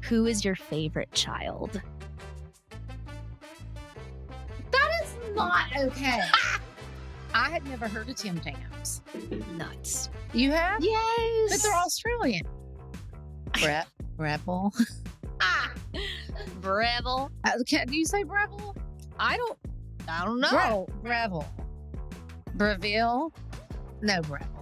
Who is your favorite child? That is not okay. I had never heard of Tim Tams. Nuts. You have? Yes. But they're Australian. Rebel. Breville. Do you say Breville? I don't know. Breville. Breville? No, Breville.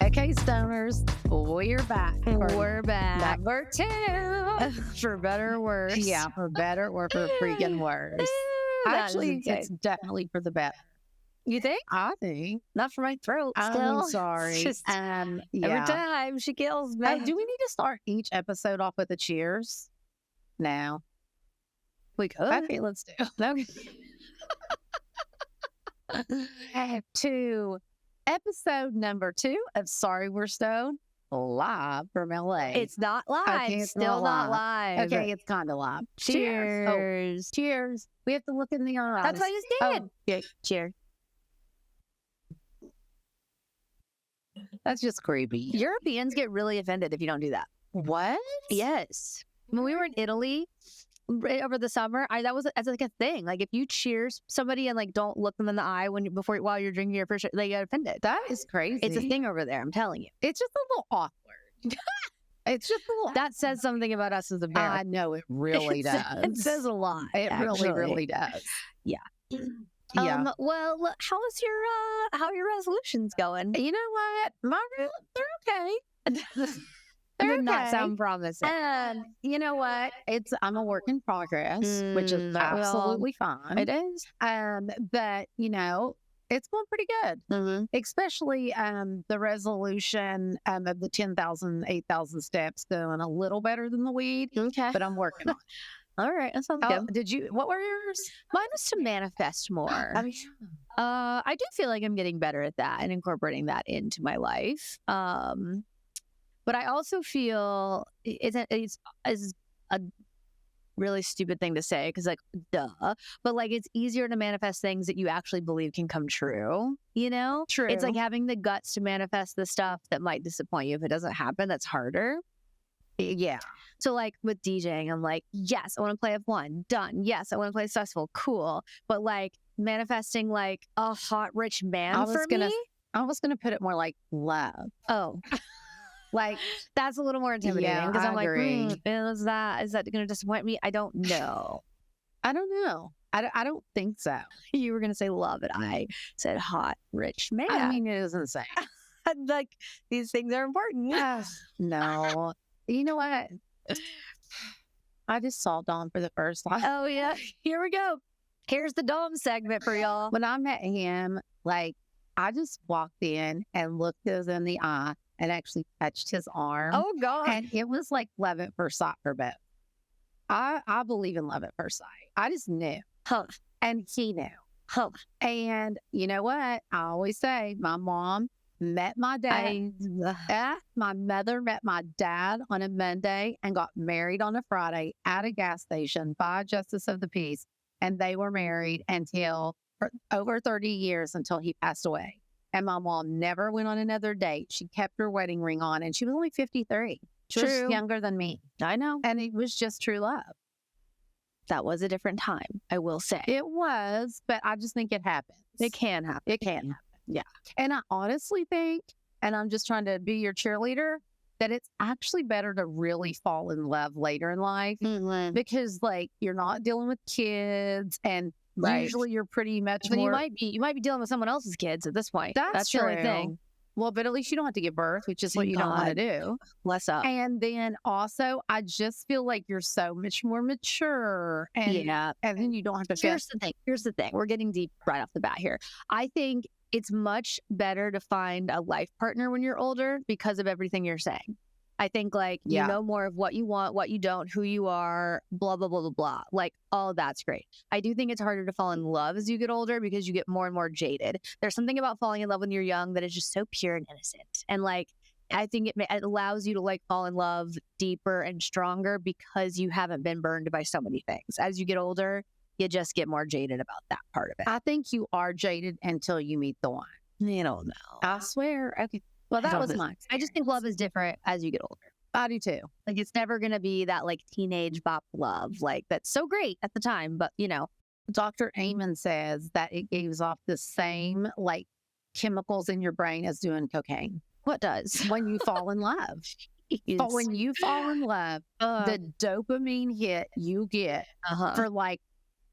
Okay, stoners, we're back. We're back. Number 2. For better or worse. Yeah, for better or for freaking worse. Actually, it's definitely for the better. You think? I think. Not for my throat. I'm Still. sorry. Just yeah. every time she kills me. Oh, do we need to start each episode off with a cheers? No. We could. Okay, let's do it. Okay. To episode number 2 of Sorry We're Stoned, live from LA. It's not live. Okay, it's still not live. Okay, it's kind of live. Cheers. Oh, cheers. We have to look in the eyes. That's what I just did. Oh, yeah. Cheers. That's just creepy. Europeans get really offended if you don't do that. What? Yes. When we were in Italy over the summer, that's like a thing. Like if you cheers somebody and like don't look them in the eye while you're drinking your first, they get offended. That is crazy. It's a thing over there. I'm telling you. It's just a little awkward. It's just a little. That says something about us as a bear. I know it really does. It says a lot. It actually. really does. Yeah. Yeah. Well, how are your resolutions going? You know what? They're okay. Did not okay. sound promising. And you know what? I'm a work in progress, which is absolutely fine. It is. But you know, it's going pretty good. Mm-hmm. Especially the resolution of the 10,000, 8,000 steps going a little better than the weed. Okay. But I'm working on it. All right, that sounds good. What were yours? Mine was to manifest more. I do feel like I'm getting better at that and incorporating that into my life. But I also feel it's a really stupid thing to say because, like, duh. But like, it's easier to manifest things that you actually believe can come true. You know, True. It's like having the guts to manifest the stuff that might disappoint you if it doesn't happen. That's harder. Yeah. So like with DJing, I'm like, yes, I want to play F1. Done. Yes, I want to play successful. Cool. But like manifesting like a hot, rich man I was gonna put it more like love. Oh. Like that's a little more intimidating because I'm agree. Like, is that going to disappoint me? I don't know. I don't know. I don't think so. You were going to say love, and I said hot, rich man. I mean, it is insane. Like these things are important. No. You know what? I just saw Dom for the first time. Oh yeah. Here we go. Here's the Dom segment for y'all. When I met him, like I just walked in and looked him in the eye and actually touched his arm. Oh God. And it was like love at first sight for both. I believe in love at first sight. I just knew. Huh. And he knew. Huh. And you know what? I always say my mom met my dad. My mother met my dad on a Monday and got married on a Friday at a gas station by a justice of the peace. And they were married until for over 30 years until he passed away. And my mom never went on another date. She kept her wedding ring on and she was only 53. She was younger than me. I know. And it was just true love. That was a different time, I will say. It was, but I just think it happens. It can happen. It can happen. Yeah. And I honestly think, and I'm just trying to be your cheerleader, that it's actually better to really fall in love later in life because like you're not dealing with kids and usually you're pretty much more. You might be dealing with someone else's kids at this point. That's the only thing. Well, but at least you don't have to give birth, which is what you don't want to do. Less up. And then also, I just feel like you're so much more mature. And, and then you don't have to Here's the thing. We're getting deep right off the bat here. I think it's much better to find a life partner when you're older because of everything you're saying. I think like you know more of what you want, what you don't, who you are, blah, blah, blah, blah, blah. Like all of that's great. I do think it's harder to fall in love as you get older because you get more and more jaded. There's something about falling in love when you're young that is just so pure and innocent. And like I think it allows you to like fall in love deeper and stronger because you haven't been burned by so many things. As you get older, you just get more jaded about that part of it. I think you are jaded until you meet the one. You don't know. I swear. Okay. Well, that was mine. I just think love is different as you get older. I do too. Like it's never going to be that like teenage bop love. Like that's so great at the time, but you know. Dr. Amen says that it gives off the same like chemicals in your brain as doing cocaine. What does? When you fall in love. But when you fall in love, the dopamine hit you get for like,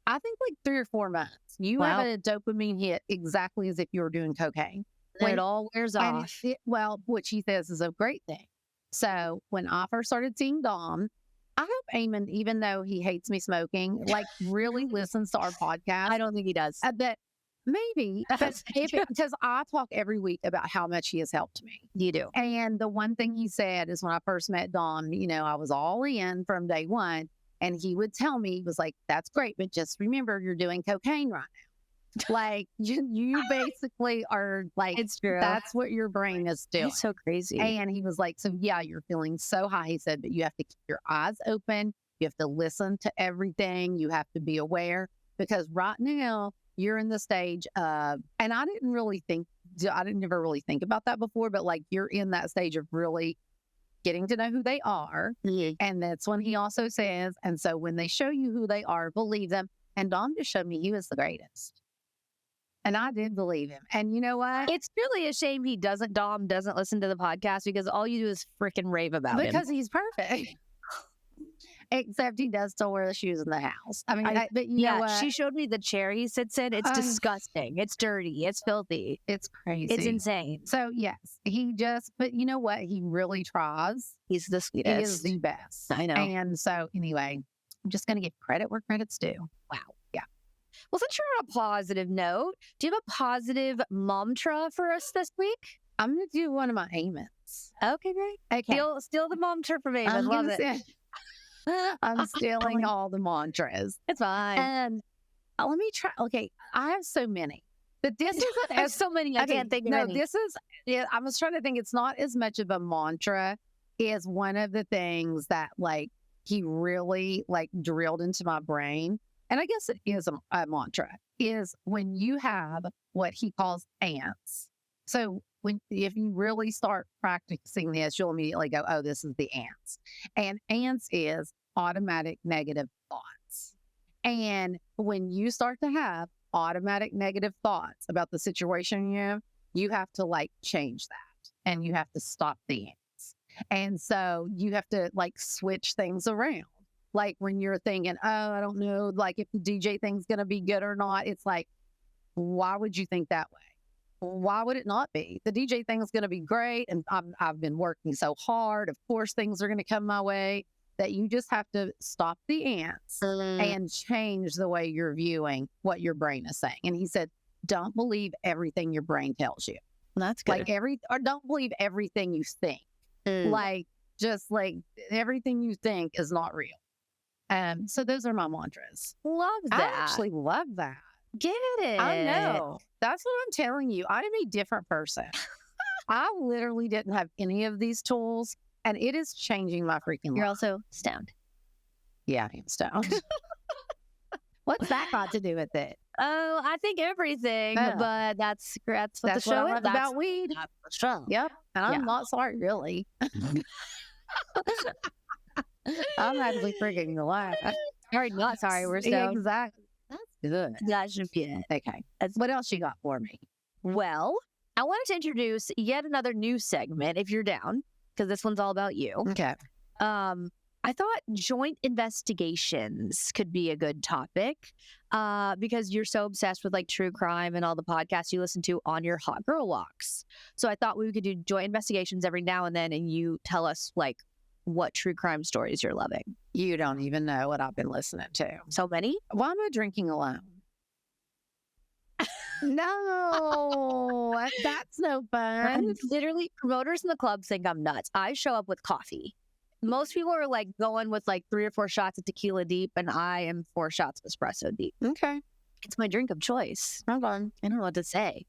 I think like 3 or 4 months, you have a dopamine hit exactly as if you were doing cocaine. When it all wears off. Well, what she says is a great thing. So when I first started seeing Dom, I hope Eamon, even though he hates me smoking, like really listens to our podcast. I don't think he does. But maybe, because I talk every week about how much he has helped me. You do. And the one thing he said is when I first met Dom, you know, I was all in from day one. And he would tell me, he was like, that's great, but just remember you're doing cocaine right now. Like you basically are like, it's true. That's what your brain is doing. It's so crazy. And he was like, so yeah, you're feeling so high. He said, but you have to keep your eyes open. You have to listen to everything. You have to be aware because right now you're in the stage of, and I didn't never really think about that before, but like you're in that stage of really getting to know who they are. Mm-hmm. And that's when he also says, and so when they show you who they are, believe them. And Dom just showed me he was the greatest. And I did believe him. And you know what? It's really a shame Dom doesn't listen to the podcast because all you do is freaking rave about him. Because he's perfect. Except he does still wear the shoes in the house. I mean, but you know what? She showed me the chair he sits in. It's disgusting. It's dirty. It's filthy. It's crazy. It's insane. So yes, but you know what? He really tries. He's the sweetest. He is the best. I know. And so anyway, I'm just going to give credit where credit's due. Wow. Yeah. Well, since you're on a positive note, do you have a positive Momtra for us this week? I'm going to do one of my Amens. Okay, great. Okay. Steal the Momtra from Amen. Love it. I'm stealing all the mantras. It's fine. And let me try. Okay, I have so many. But this isn't I have so many. I can't think of any. This is, I was trying to think, it's not as much of a mantra as one of the things that like he really like drilled into my brain. And I guess it is a mantra, is when you have what he calls ants. So if you really start practicing this, you'll immediately go, oh, this is the ants. And ants is automatic negative thoughts. And when you start to have automatic negative thoughts about the situation you're in, you have to like change that and you have to stop the ants. And so you have to like switch things around. Like when you're thinking, oh, I don't know, like if the DJ thing's going to be good or not, it's like, why would you think that way? Why would it not be? The DJ thing is going to be great. And I've been working so hard. Of course, things are going to come my way. That you just have to stop the ants and change the way you're viewing what your brain is saying. And he said, don't believe everything your brain tells you. That's good. Or don't believe everything you think. Like, just like everything you think is not real. So those are my mantras. Love that. I actually love that. Get it. I know. That's what I'm telling you. I'm a different person. I literally didn't have any of these tools, and it is changing my freaking life. You're also stoned. Yeah, I'm stoned. What's that got to do with it? Oh, I think everything, but that's what the show is. About weed. That's the show. Yep. And I'm not sorry, really. I'm actually freaking the laugh. Sorry, not sorry. We're stoned. Exactly. That's good. That should be it. Okay. What else you got for me? Well, I wanted to introduce yet another new segment, if you're down, because this one's all about you. Okay. I thought joint investigations could be a good topic because you're so obsessed with like true crime and all the podcasts you listen to on your hot girl walks. So I thought we could do joint investigations every now and then, and you tell us like what true crime stories you're loving. You don't even know what I've been listening to. So many? Why am I drinking alone? No, that's no fun. Literally, promoters in the club think I'm nuts. I show up with coffee. Most people are like going with like 3 or 4 shots of tequila deep, and I am 4 shots of espresso deep. Okay. It's my drink of choice. Hold on. I don't know what to say.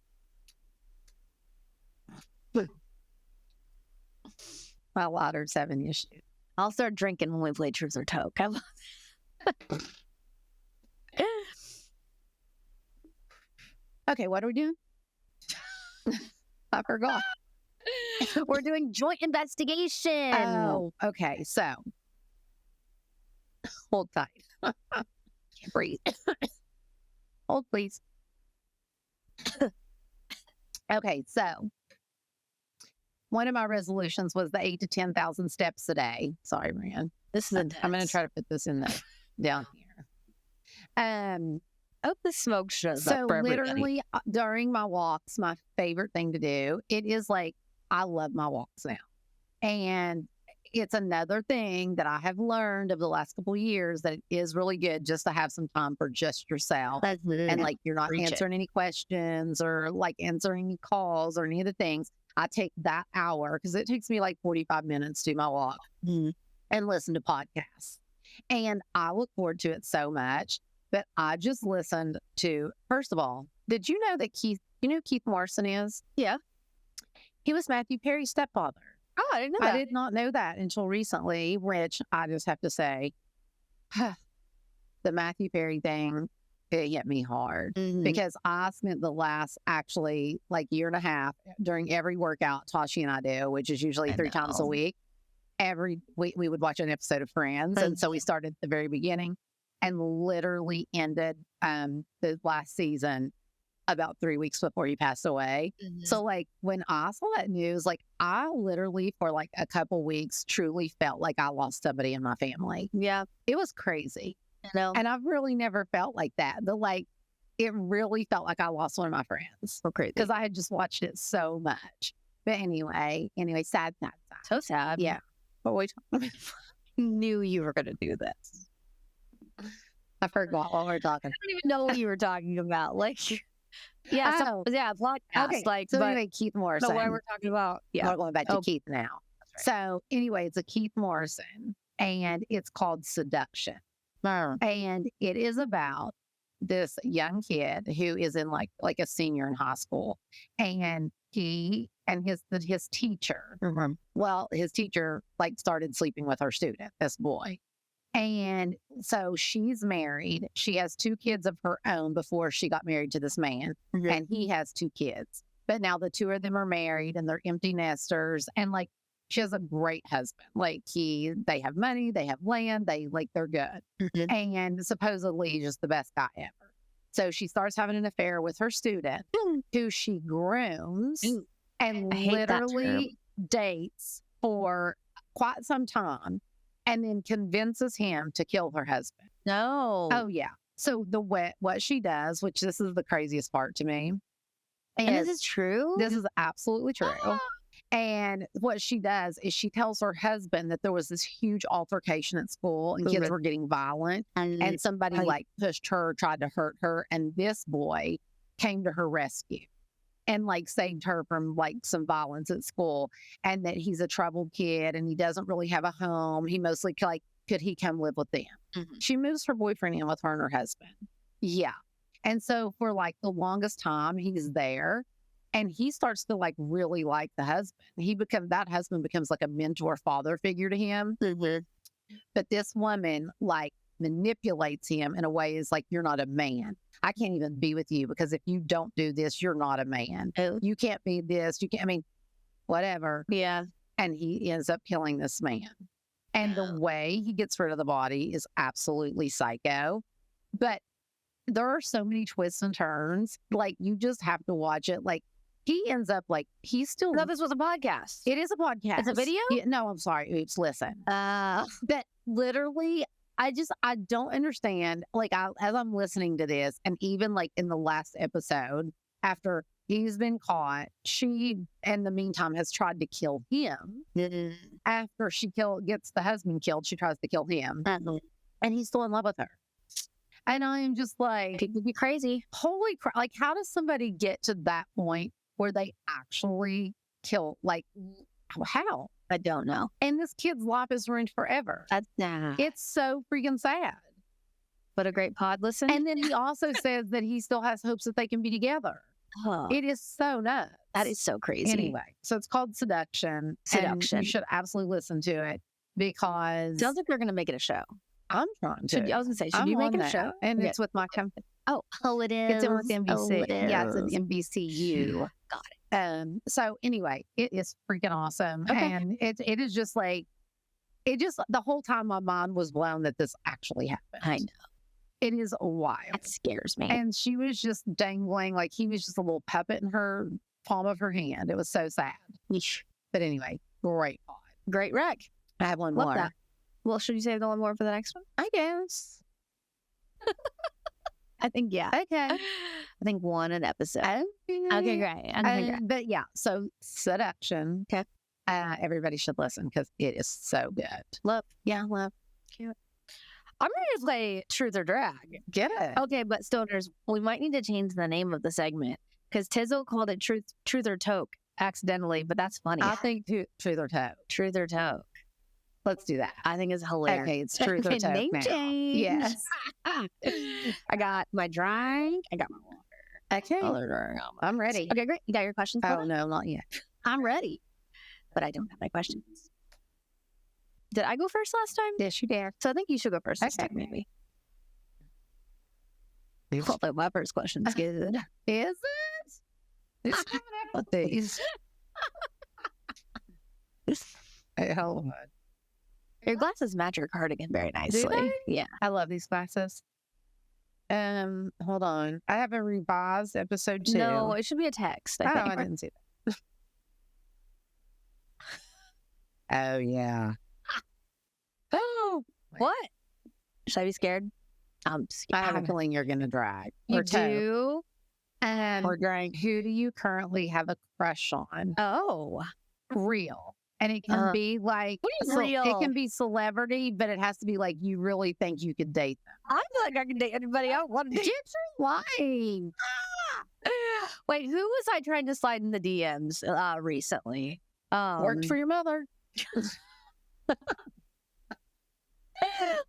my latter 7 issues. I'll start drinking when we play Truth or Toke. Okay, what are we doing? I forgot. We're doing joint investigation. Oh, okay. So hold tight. Can't breathe. Hold, please. Okay, so one of my resolutions was the 8 to 10,000 steps a day. Sorry, Ryan. This is intense. I'm going to try to put this in the down here. I hope the smoke shows So up for everybody. literally during my walks, my favorite thing to do, it is like, I love my walks now. And it's another thing that I have learned over the last couple of years that it is really good just to have some time for just yourself. And like, you're not answering any questions or like answering any calls or any of the things. I take that hour because it takes me like 45 minutes to do my walk and listen to podcasts. And I look forward to it so much. But I just listened to, first of all, did you know that Keith, you know who Keith Morrison is? Yeah. He was Matthew Perry's stepfather. Oh, I didn't know that. I did not know that until recently, which I just have to say, the Matthew Perry thing, it hit me hard because I spent the last actually like year and a half during every workout Tashi and I do, which is usually 3 times a week. Every week we would watch an episode of Friends. And so we started at the very beginning and literally ended the last season about 3 weeks before he passed away. So like when I saw that news, like I literally for like a couple weeks truly felt like I lost somebody in my family. Yeah. It was crazy. I know. And I've really never felt like that. It really felt like I lost one of my friends. So crazy. Because I had just watched it so much. But anyway, sad. So sad. Yeah. But we knew you were going to do this. I forgot what we were talking. I don't even know what you were talking about. Like, yeah, podcast. Okay. Like, so but anyway, Keith Morrison. know why we're talking about. Yeah, we're going back to Keith now. Right. So anyway, it's a Keith Morrison, and it's called Seduction, and it is about this young kid who is in like a senior in high school, and he and his teacher. Well, his teacher like started sleeping with her student, this boy. And so she's married. She has 2 kids of her own before she got married to this man. And he has 2 kids. But now the 2 of them are married and they're empty nesters. And like, she has a great husband. Like they have money, they have land, they're good. And supposedly just the best guy ever. So she starts having an affair with her student who she grooms and literally dates for quite some time. And then convinces him to kill her husband. No. Oh, yeah. So what she does, which this is the craziest part to me. And this is true? This is absolutely true. And what she does is she tells her husband that there was this huge altercation at school and kids were getting violent. And somebody like pushed her, tried to hurt her. And this boy came to her rescue. And like saved her from like some violence at school, and that he's a troubled kid and he doesn't really have a home. He mostly could he come live with them? She moves her boyfriend in with her and her husband. Yeah. And so for like the longest time, he's there and he starts to like really like the husband. That husband becomes like a mentor father figure to him. But this woman like manipulates him in a way is like, you're not a man. I can't even be with you because if you don't do this, you're not a man. You can't be this. You can't, whatever. Yeah. And he ends up killing this man. And the way he gets rid of the body is absolutely psycho. But there are so many twists and turns. Like, you just have to watch it. Like, he ends up like, he's still. No, this was a podcast. It is a podcast. It's a video? Yeah, no, I'm sorry. Oops, listen. But literally, I don't understand. Like, as I'm listening to this, and even like in the last episode, after he's been caught, she, in the meantime, has tried to kill him. After she gets the husband killed, she tries to kill him. And he's still in love with her. And I am just like, people be crazy. Holy crap. Like, how does somebody get to that point where they actually kill? Like, how? I don't know. And this kid's life is ruined forever. It's so freaking sad. What a great pod listen. And then he also says that he still has hopes that they can be together. It is so nuts. That is so crazy. Anyway, so it's called Seduction. Seduction. And you should absolutely listen to it because Sounds like they're going to make it a show. I'm trying to. I was going to say, should you make it a show? And it's with my company. Oh, it is. It's in with NBC. Yeah, it's an NBCU. Got it. So anyway, it is freaking awesome. Okay. And it is just like, the whole time my mind was blown that this actually happened. I know. It is wild. That scares me. And she was just dangling, like he was just a little puppet in her palm of her hand. It was so sad. Yeesh. But anyway, great pod. Great rec. I have one Love more. that. Well, should you save the one more for the next one? I guess. I think, yeah. Okay. I think one an episode. Okay, great. But yeah, so Seduction. Okay. Everybody should listen because it is so good. Love. Yeah, love. Cute. I'm ready to play Truth or Drag. Get it. Okay, but stoners, we might need to change the name of the segment because Tizzle called it Truth or Toke accidentally, but that's funny. I think Truth or Toke. Truth or Toke. Let's do that. I think it's hilarious. Okay, it's Truth or Toke name now. change. Yes. I got my drink. I got my water. Okay. Color. I'm ready. Okay, great. You got your questions? Oh, no, not yet. I'm ready, but I don't have my questions. Did I go first last time? Yes, you did. So I think you should go first this time, maybe. Hopefully my first question's good. Is it? It's coming out with these. Hey, hold on. Your glasses match your cardigan very nicely. Do they? Yeah. I love these glasses. Hold on. I have a revised episode 2. No, it should be a text. I think. I didn't see that. Oh, yeah. Oh, what? Should I be scared? I'm scared. I have a feeling you're going to drag. You or toke. do? Or drag. Who do you currently have a crush on? Oh. Real. And it can be like, what is real? It can be celebrity, but it has to be like you really think you could date them. I feel like I can date anybody I want to date. Get your life. Wait, who was I trying to slide in the DMs recently? Worked for your mother.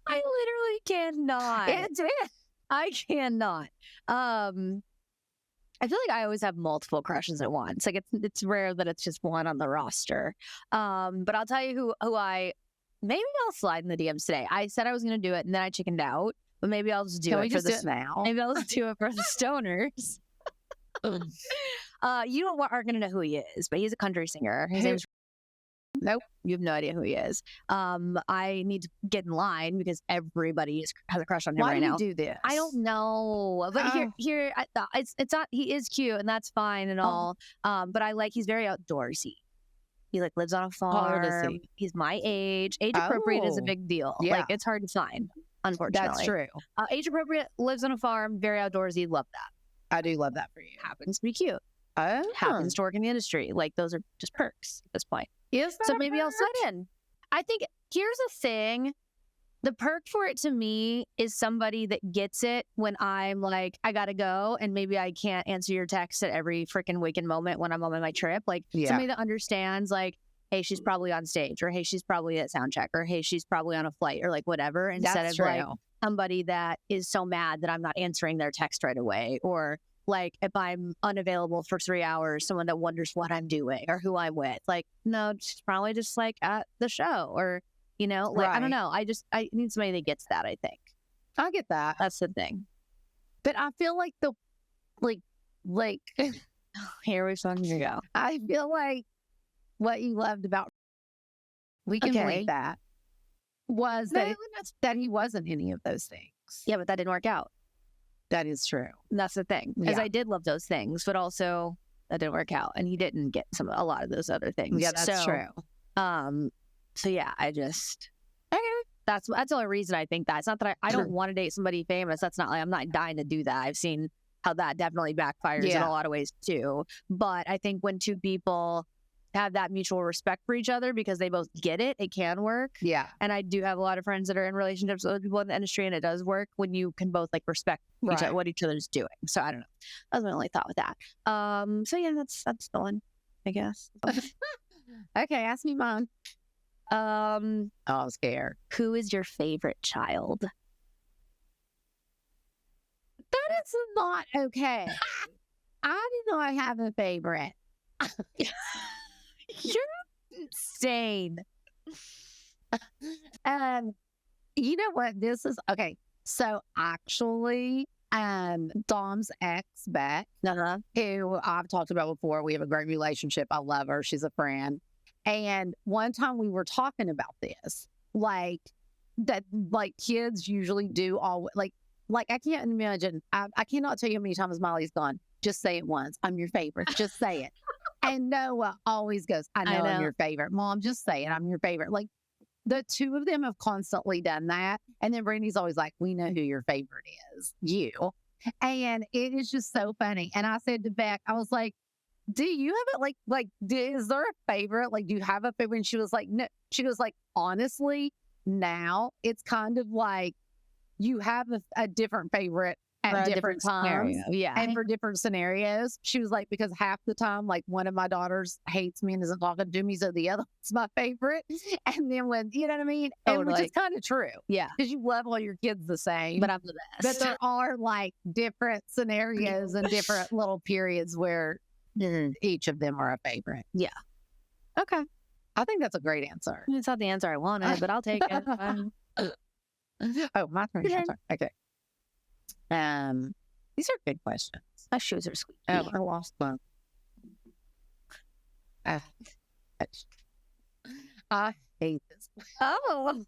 I literally cannot. I cannot. I feel like I always have multiple crushes at once. Like it's rare that it's just one on the roster. But I'll tell you who maybe I'll slide in the DMs today. I said I was going to do it and then I chickened out, but maybe I'll just do it for this now. Maybe I'll just do it for the stoners. You aren't going to know who he is, but he's a country singer. His name's Nope. You have no idea who he is. I need to get in line because everybody has a crush on him right now. Why do you do this? I don't know. But here, it's not, he is cute and that's fine and all. But he's very outdoorsy. He lives on a farm. How old is he? He's my age. Age appropriate is a big deal. Yeah. Like it's hard to find, unfortunately. That's true. Age appropriate, lives on a farm, very outdoorsy. Love that. I do love that for you. Happens to be cute. Oh. Happens to work in the industry. Like those are just perks at this point. Is that so maybe I'll slide in. I think here's the thing. The perk for it to me is somebody that gets it when I'm like, I gotta go, and maybe I can't answer your text at every freaking waking moment when I'm on my trip. Like somebody that understands, like, hey, she's probably on stage, or hey, she's probably at sound check, or hey, she's probably on a flight, or like whatever. Instead of like somebody that is so mad that I'm not answering their text right away, or like if I'm unavailable for 3 hours, someone that wonders what I'm doing or who I'm with. Like, no, she's probably just like at the show, or like I don't know. I need somebody that gets that. I think I get that. That's the thing. But I feel like here we fucking go. I feel like what you loved about we can believe that was that he wasn't any of those things. Yeah, but that didn't work out. That is true. That's the thing. Because I did love those things, but also that didn't work out, and he didn't get a lot of those other things. Yeah, that's true. So yeah, that's the only reason I think that. It's not that I don't want to date somebody famous. That's not like I'm not dying to do that. I've seen how that definitely backfires in a lot of ways too. But I think when two people have that mutual respect for each other because they both get it, it can work. Yeah. And I do have a lot of friends that are in relationships with other people in the industry, and it does work when you can both like respect what each other's doing. So I don't know. That's my only thought with that. So yeah, that's the one, I guess. Okay, ask me mine. I'm scared. Who is your favorite child? That is not okay. I do not have a favorite. You're insane. And you know what? This is okay. So actually, Dom's ex, Beck, who I've talked about before, we have a great relationship. I love her. She's a friend. And one time we were talking about this, like that, like kids usually do all like I can't imagine. I cannot tell you how many times Molly's gone. Just say it once. I'm your favorite. Just say it. And Noah always goes, I know I'm your favorite. Mom, just say it. I'm your favorite. Like the two of them have constantly done that. And then Brandy's always like, we know who your favorite is. You. And it is just so funny. And I said to Beck, I was like, do you have it is there a favorite? Like, do you have a favorite? And she was like, no. She was like, honestly, now it's kind of like you have a different favorite at different times. Yeah. And for different scenarios. She was like, because half the time, like one of my daughters hates me and isn't talking to me. So the other one's my favorite. And then when, you know what I mean? And which is kind of true. Yeah. Because you love all your kids the same. But I'm the best. But there are like different scenarios and different little periods where each of them are a favorite. Yeah. Okay. I think that's a great answer. It's not the answer I wanted, but I'll take it. Oh, my turn. Okay. These are good questions. My shoes are squeaky. Oh, I lost one. I hate this. Oh.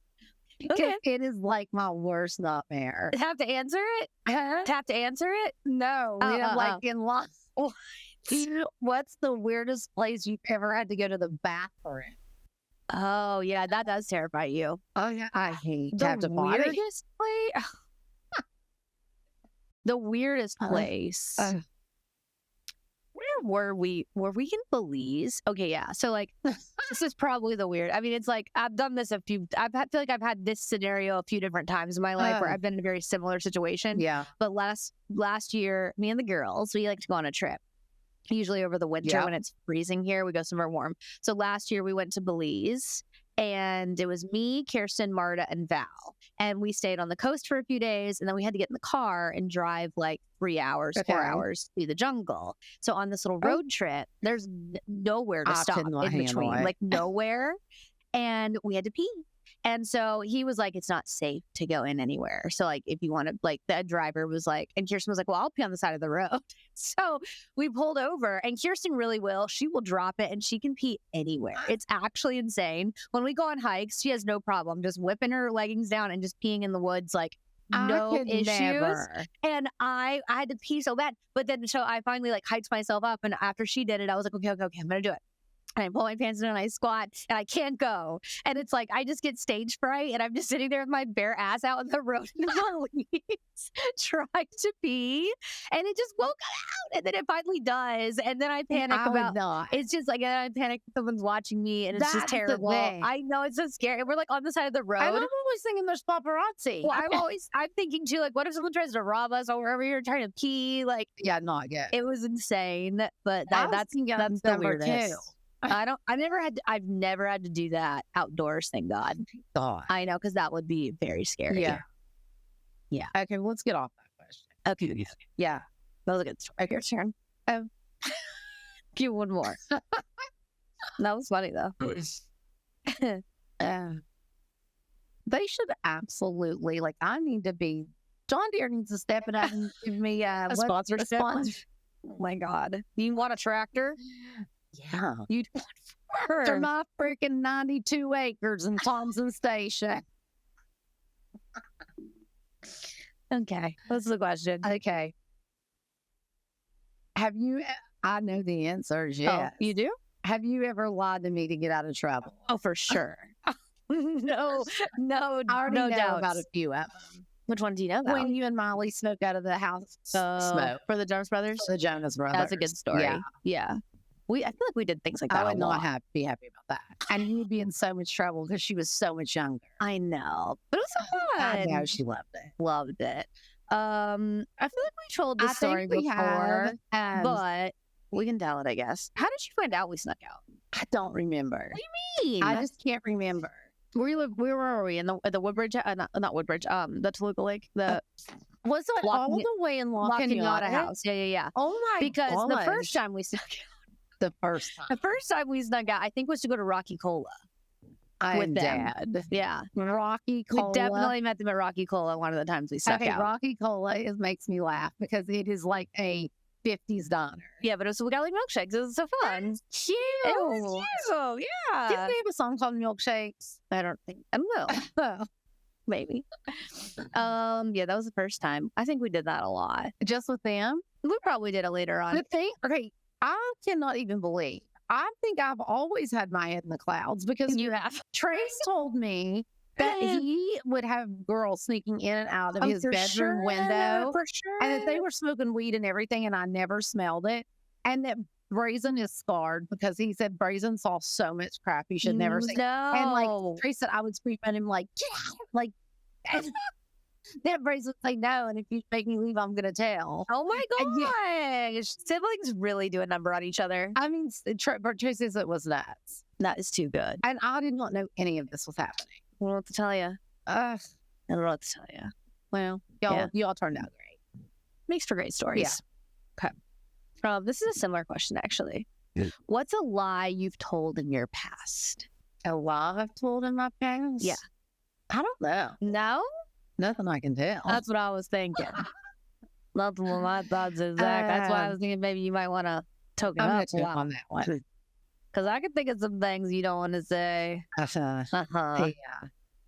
Okay. It is like my worst nightmare. Have to answer it? Have to answer it? No. In law. What's the weirdest place you've ever had to go to the bathroom? Oh, yeah, that does terrify you. Oh, yeah. I hate the weirdest place. The weirdest place. Where were we? Were we in Belize? Okay, yeah. So like, this is probably the weird. I mean, it's like I've done this I feel like I've had this scenario a few different times in my life where I've been in a very similar situation. Yeah. But last year, me and the girls, we like to go on a trip. Usually over the winter when it's freezing here, we go somewhere warm. So last year we went to Belize, and it was me, Kirsten, Marta, and Val. And we stayed on the coast for a few days, and then we had to get in the car and drive like 3 hours, 4 hours through the jungle. So on this little road trip, there's nowhere to stop in between, like nowhere. And we had to pee. And so he was like, it's not safe to go in anywhere. So like, if you want to, like the driver was like, and Kirsten was like, well, I'll pee on the side of the road. So we pulled over, and Kirsten she will drop it and she can pee anywhere. It's actually insane. When we go on hikes, she has no problem just whipping her leggings down and just peeing in the woods, like no issues. Never. And I had to pee so bad. But then so I finally like hyped myself up. And after she did it, I was like, okay, I'm going to do it. And I pull my pants in and I squat and I can't go. And it's like, I just get stage fright and I'm just sitting there with my bare ass out on the road in the leaves trying to pee. And it just won't come out. And then it finally does. And then I panic it's just like, I panic someone's watching me and it's just terrible. I know, it's so scary. We're like on the side of the road. I'm always thinking there's paparazzi. Well, I'm thinking too, like, what if someone tries to rob us or wherever you're trying to pee? Like, yeah, not good. It was insane. But that's the weirdest. Too. I've never had to do that outdoors, thank God. I know, because that would be very scary. Yeah. Okay, let's get off that question. Okay. Yeah. That was a good story. Okay, your turn. Give you one more. That was funny though. They should absolutely, like, John Deere needs to step it up and give me a sponsorship. Oh my God. You want a tractor? Yeah. You'd for my freaking 92 acres in Thompson Station. Okay. What's the question? Okay. I know the answers, yes. Oh, you do? Have you ever lied to me to get out of trouble? Oh, for sure. No, I already know about a few of them. Which one do you know about? When you and Molly smoke out of the house. Smoke. For the Jonas Brothers? For the Jonas Brothers. That's a good story. Yeah. I feel like we did things like that. I would not be happy about that. And you would be in so much trouble because she was so much younger. I know. But it was so fun. I know, she loved it. Loved it. I feel like we told this story before, but we can tell it, I guess. How did you find out we snuck out? I don't remember. What do you mean? I just can't remember. Where were we? In the Woodbridge? Not Woodbridge. The Toluca Lake. Was it all the way in La Cañada house? Yeah. Oh my! Because the first time we snuck out. The first time. The first time we snuck out, I think, was to go to Rocky Cola. I'm with them. dead. Yeah. Rocky Cola. We definitely met them at Rocky Cola one of the times we snuck out. Rocky Cola makes me laugh because it is like a 50s diner. Yeah, but we got like milkshakes. It was so fun. Cute. It was cute. Yeah. Didn't they have a song called Milkshakes? I don't know. Maybe. Yeah, that was the first time. I think we did that a lot. Just with them? We probably did it later on. The thing, okay, I cannot even believe. I think I've always had my head in the clouds because You have. Trace told me that he would have girls sneaking in and out of his bedroom window. For sure. And that they were smoking weed and everything, and I never smelled it. And that Brazen is scarred because he said Brazen saw so much crap he should never see. No. And like Trace said, I would scream at him like, get out! Like, that Brazen would say no, and if you make me leave, I'm gonna tell. Oh my gosh. Siblings really do a number on each other. I mean, Trace says it was nuts. That is too good. And I did not know any of this was happening. I don't know what to tell you. I don't know what to tell you. Well, y'all turned out great. Makes for great stories. Yeah. Okay. This is a similar question, actually. Yeah. What's a lie you've told in your past? A lie I've told in my past? Yeah. I don't know. No? Nothing I can tell. That's what I was thinking. Nothing what my thoughts is, Zach. That's why I was thinking maybe you might want to token I'm up gonna on that one. Because I could think of some things you don't want to say. Yeah.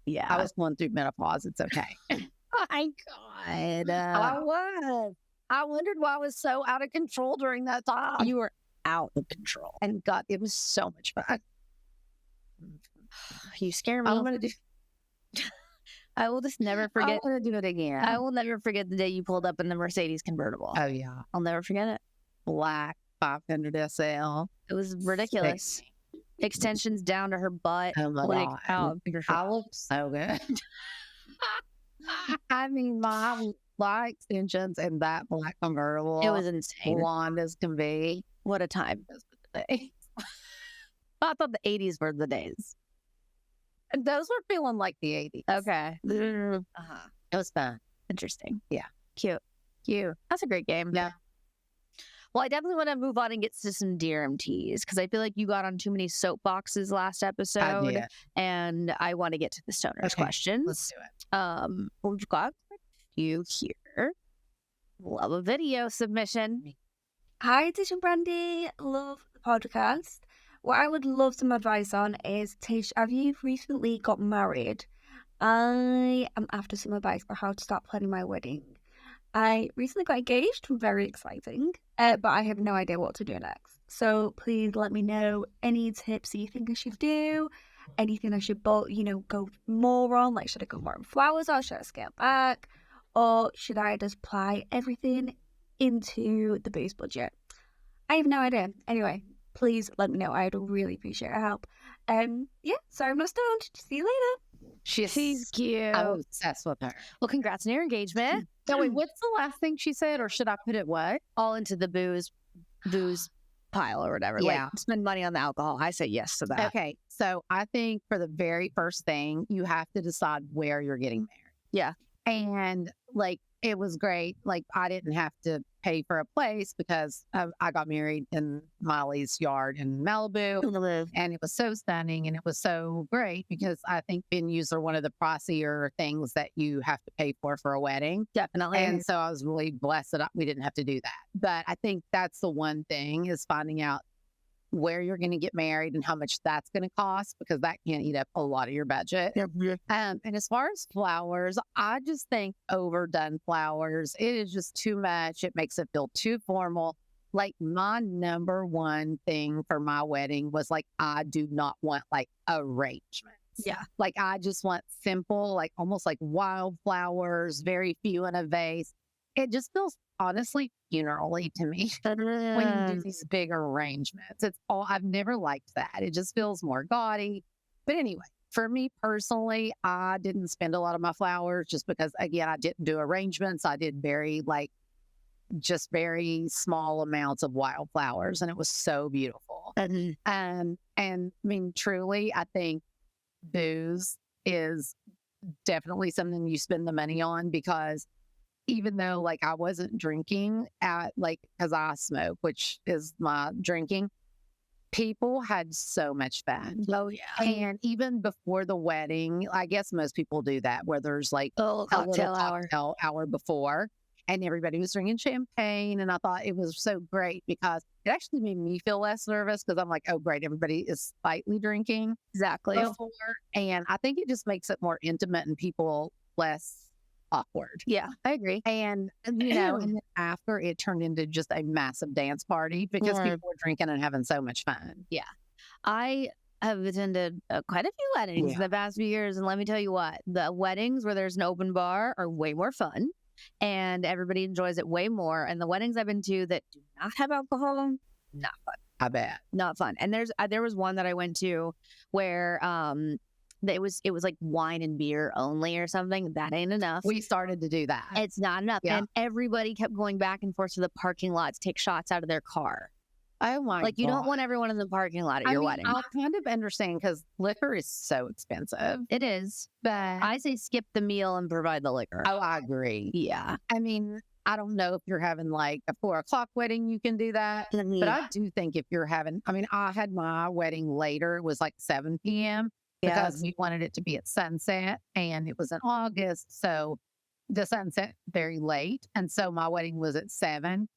Yeah. I was going through menopause. It's okay. Oh my God. I was. I wondered why I was so out of control during that time. You were out of control. And God, it was so much fun. You scare me. I'm going to do. I will just never forget. I'm going to do it again. I will never forget the day you pulled up in the Mercedes convertible. Oh, yeah. I'll never forget it. Black 500 SL. It was ridiculous. Extensions down to her butt. Oh, my God. I look so good. I mean, my extensions and that black convertible. It was insane. Blonde as can be. What a time. I thought the 80s were the days. And those were feeling like the 80s. Okay. It was fun. Interesting. Yeah. Cute. That's a great game. Yeah. Well, I definitely want to move on and get to some DRMTs because I feel like you got on too many soapboxes last episode. I did. And I want to get to the stoners questions. Let's do it. We've got a few here. Love a video submission. Hi, Tish and Brandi. Love the podcast. What I would love some advice on is, Tish, have you recently got married? I am after some advice for how to start planning my wedding. I recently got engaged, very exciting, but I have no idea what to do next. So please let me know any tips you think I should do, anything I should go more on, like should I go more on flowers or should I scale back? Or should I just apply everything into the booze budget? I have no idea. Anyway, please let me know. I'd really appreciate your help. Sorry I'm not stoned. See you later. She's cute. I'm obsessed with her. Well, congrats on your engagement. So wait, what's the last thing she said? Or should I put it what? All into the booze pile or whatever. Yeah. Like, spend money on the alcohol. I say yes to that. Okay. So I think for the very first thing, you have to decide where you're getting married. Yeah. And like, it was great. Like, I didn't have to pay for a place because I got married in Miley's yard in Malibu. And it was so stunning and it was so great because I think venues are one of the pricier things that you have to pay for a wedding. Definitely. And so I was really blessed that we didn't have to do that. But I think that's the one thing is finding out where you're going to get married and how much that's going to cost because that can eat up a lot of your budget. And as far as flowers, I just think overdone flowers, it is just too much. It makes it feel too formal. Like my number one thing for my wedding was like, I do not want like arrangements. Yeah. Like I just want simple, like almost like wildflowers, very few in a vase. It just feels honestly funeral-y to me when you do these big arrangements. It's all, I've never liked that. It just feels more gaudy. But anyway, for me personally, I didn't spend a lot of my flowers just because, again, I didn't do arrangements. I did very small amounts of wildflowers, and it was so beautiful. And I mean, truly, I think booze is definitely something you spend the money on because even though like I wasn't drinking because I smoke, which is my drinking, People had so much fun. Oh yeah. And even before the wedding, I guess most people do that where there's like Oh, a little cocktail hour before, and everybody was drinking champagne. And I thought it was so great because it actually made me feel less nervous because I'm like, oh, great, everybody is slightly drinking Exactly. before. And I think it just makes it more intimate and people less awkward. Yeah, I agree. And, you know, and then after it turned into just a massive dance party because people were drinking and having so much fun. Yeah. I have attended quite a few weddings in the past few years. And let me tell you what, the weddings where there's an open bar are way more fun and everybody enjoys it way more. And the weddings I've been to that do not have alcohol, not fun. I bet. Not fun. And there was one that I went to where it was like wine and beer only or something. That ain't enough. We started to do that. It's not enough. Yeah. And everybody kept going back and forth to the parking lot to take shots out of their car. Oh my Like you don't want everyone in the parking lot at your wedding. I kind of understand because liquor is so expensive. It is. But I say skip the meal and provide the liquor. Oh, I agree. Yeah. I mean, I don't know if you're having like a 4:00 wedding, you can do that. But I do think if you're having, I mean, I had my wedding later. It was like 7 p.m. because we wanted it to be at sunset and it was in August. So the sunset very late. And so my wedding was at 7.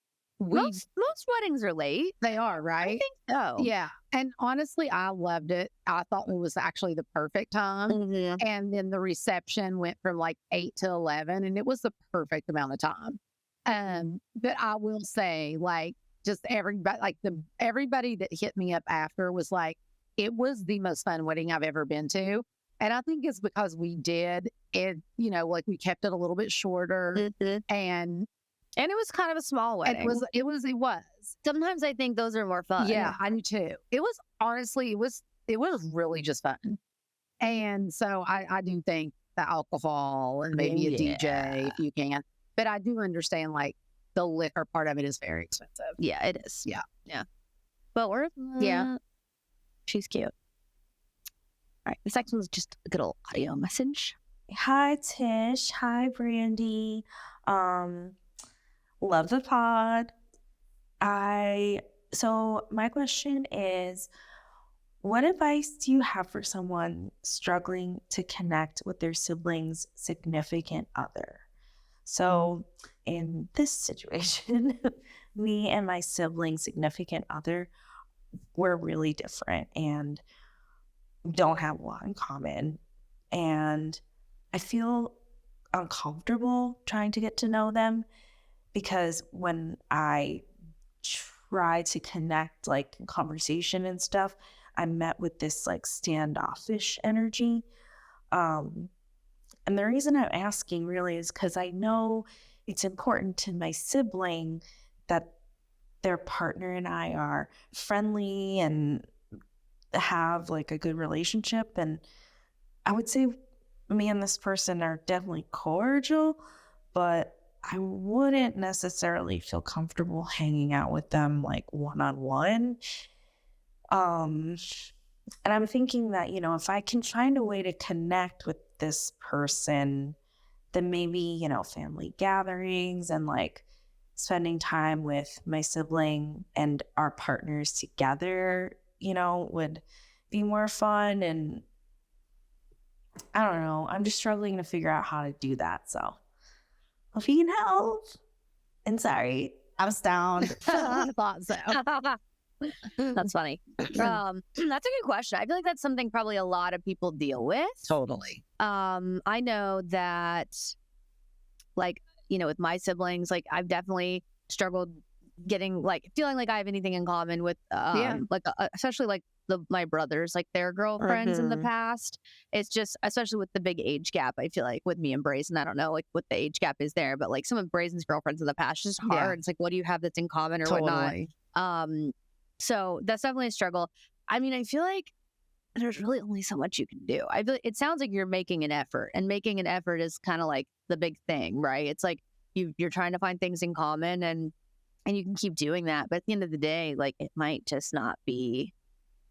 Most weddings are late. They are, right? I think so. Yeah. And honestly, I loved it. I thought it was actually the perfect time. Mm-hmm. And then the reception went from like 8 to 11 and it was the perfect amount of time. But I will say, like, just everybody that hit me up after was like, it was the most fun wedding I've ever been to. And I think it's because we did it, you know, like we kept it a little bit shorter and it was kind of a small wedding. It was. Sometimes I think those are more fun. Yeah, I do too. It was honestly, it was really just fun. And so I do think the alcohol and maybe a DJ if you can. But I do understand like the liquor part of it is very expensive. Yeah, it is. Yeah. Yeah. But we're she's cute. All right. This next one's just a good old audio message. Hi Tish. Hi Brandi. Love the pod. So my question is, what advice do you have for someone struggling to connect with their sibling's significant other? So in this situation, me and my sibling's significant other, we're really different and don't have a lot in common. And I feel uncomfortable trying to get to know them because when I try to connect like in conversation and stuff, I'm met with this like standoffish energy. And the reason I'm asking really is because I know it's important to my sibling that their partner and I are friendly and have like a good relationship. And I would say me and this person are definitely cordial, but I wouldn't necessarily feel comfortable hanging out with them like one-on-one. And I'm thinking that, you know, if I can find a way to connect with this person, then maybe, you know, family gatherings and like spending time with my sibling and our partners together, you know, would be more fun. And I don't know, I'm just struggling to figure out how to do that. So if you can help. And sorry, I was down. I thought so. That's funny. That's a good question. I feel like that's something probably a lot of people deal with. Totally. I know that, like, you know, with my siblings, like I've definitely struggled getting like feeling like I have anything in common with, like especially like my brothers, like their girlfriends in the past. It's just, especially with the big age gap, I feel like with me and Brazen, I don't know like what the age gap is there, but like some of Brazen's girlfriends in the past, it's just hard. Yeah. It's like, what do you have that's in common or whatnot? So that's definitely a struggle. I mean, I feel like there's really only so much you can do. I feel it sounds like you're making an effort, and making an effort is kind of like the big thing, right? It's like you're trying to find things in common, and you can keep doing that. But at the end of the day, like it might just not be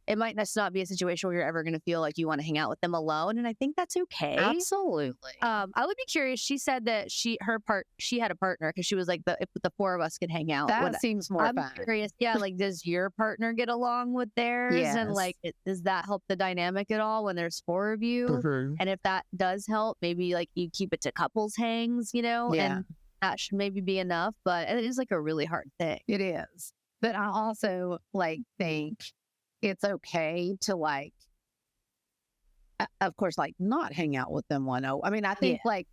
it might just not be a situation where you're ever going to feel like you want to hang out with them alone. And I think that's okay. Absolutely. I would be curious. She said that she had a partner because she was like, if the four of us could hang out. That seems more I'm fun. curious. Yeah. Like, does your partner get along with theirs? Yes. And like, does that help the dynamic at all when there's four of you? Mm-hmm. And if that does help, maybe like you keep it to couples hangs, you know, and that should maybe be enough. But it is like a really hard thing. It is. But I also like think it's okay to like, of course, like not hang out with them I mean, I think like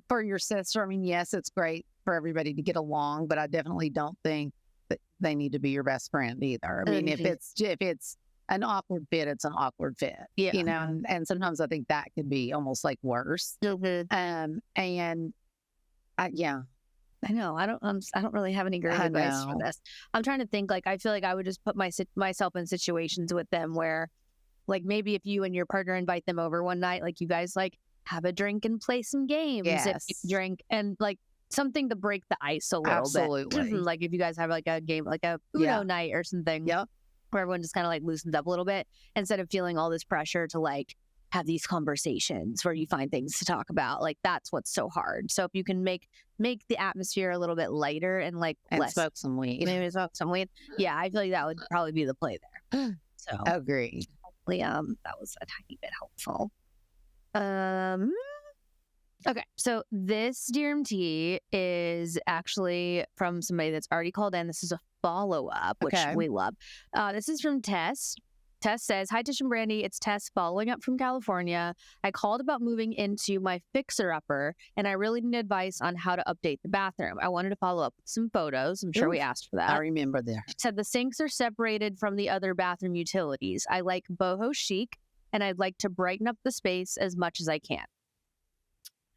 for your sister, I mean, yes, it's great for everybody to get along, but I definitely don't think that they need to be your best friend either. I mean, if it's an awkward fit, it's an awkward fit. Yeah. You know, and sometimes I think that could be almost like worse. And I know. I don't really have any great advice for this. I'm trying to think. Like, I feel like I would just put myself in situations with them where, like, maybe if you and your partner invite them over one night, like you guys like have a drink and play some games. If you drink and like something to break the ice a little bit. Like if you guys have like a game, like a Uno night or something. Yep. Where everyone just kind of like loosens up a little bit instead of feeling all this pressure to like have these conversations where you find things to talk about. Like that's what's so hard. So if you can make the atmosphere a little bit lighter and like less smoke some weed. Maybe smoke some weed. Yeah, I feel like that would probably be the play there. So agreed. Hopefully, that was a tiny bit helpful. Okay, so this DRMT is actually from somebody that's already called in. This is a follow-up, which we love. This is from Tess. Tess says, "Hi, Tish and Brandi. It's Tess following up from California. I called about moving into my fixer-upper, and I really need advice on how to update the bathroom. I wanted to follow up with some photos. I'm sure we asked for that. I remember that. She said the sinks are separated from the other bathroom utilities. I like boho chic, and I'd like to brighten up the space as much as I can.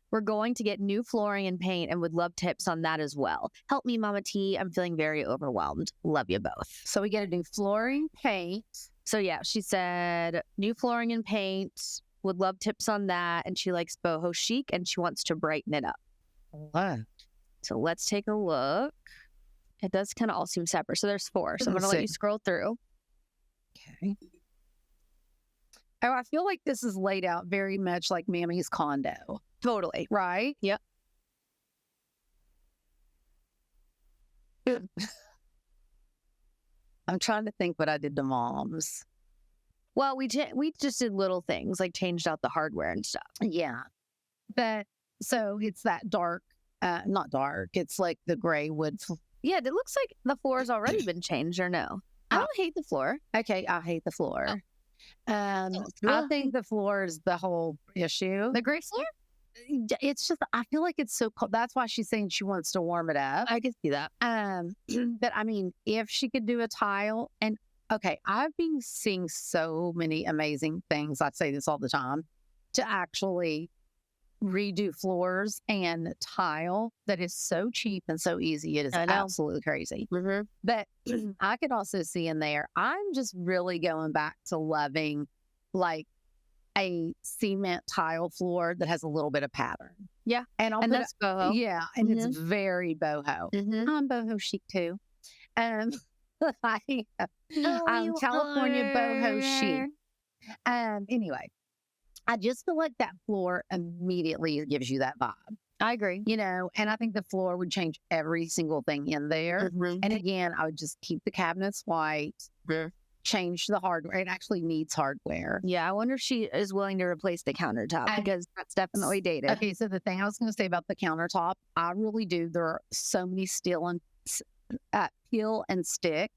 We're going to get new flooring and paint and would love tips on that as well. Help me, Mama T. I'm feeling very overwhelmed. Love you both." So we get a new flooring, paint. So yeah, she said new flooring and paint, would love tips on that. And she likes boho chic and she wants to brighten it up. What? So let's take a look. It does kind of all seem separate. So there's 4. So I'm going to let you scroll through. Okay. Oh, I feel like this is laid out very much like Mammy's condo. Totally. Right? Yep. I'm trying to think what I did to Mom's. Well, we just did little things like changed out the hardware and stuff. Yeah. But so it's that dark, not dark. It's like the gray wood. Yeah, it looks like the floor's already been changed or no? I don't hate the floor. Okay, I hate the floor. I think the floor is the whole issue. The gray floor? It's just, I feel like it's so cold. That's why she's saying she wants to warm it up. I can see that. But I mean, if she could do a tile, and okay, I've been seeing so many amazing things. I say this all the time, to actually redo floors and tile that is so cheap and so easy. It is absolutely crazy. Mm-hmm. But I could also see in there, I'm just really going back to loving like a cement tile floor that has a little bit of pattern. Yeah. And that's boho. Yeah. And it's very boho. Mm-hmm. I'm boho chic too. I'm California boho chic. Anyway, I just feel like that floor immediately gives you that vibe. I agree. You know, and I think the floor would change every single thing in there. Mm-hmm. And again, I would just keep the cabinets white, change the hardware. It actually needs hardware. Yeah, I wonder if she is willing to replace the countertop because that's definitely dated. Okay, so the thing I was going to say about the countertop, I really do. There are so many peel and stick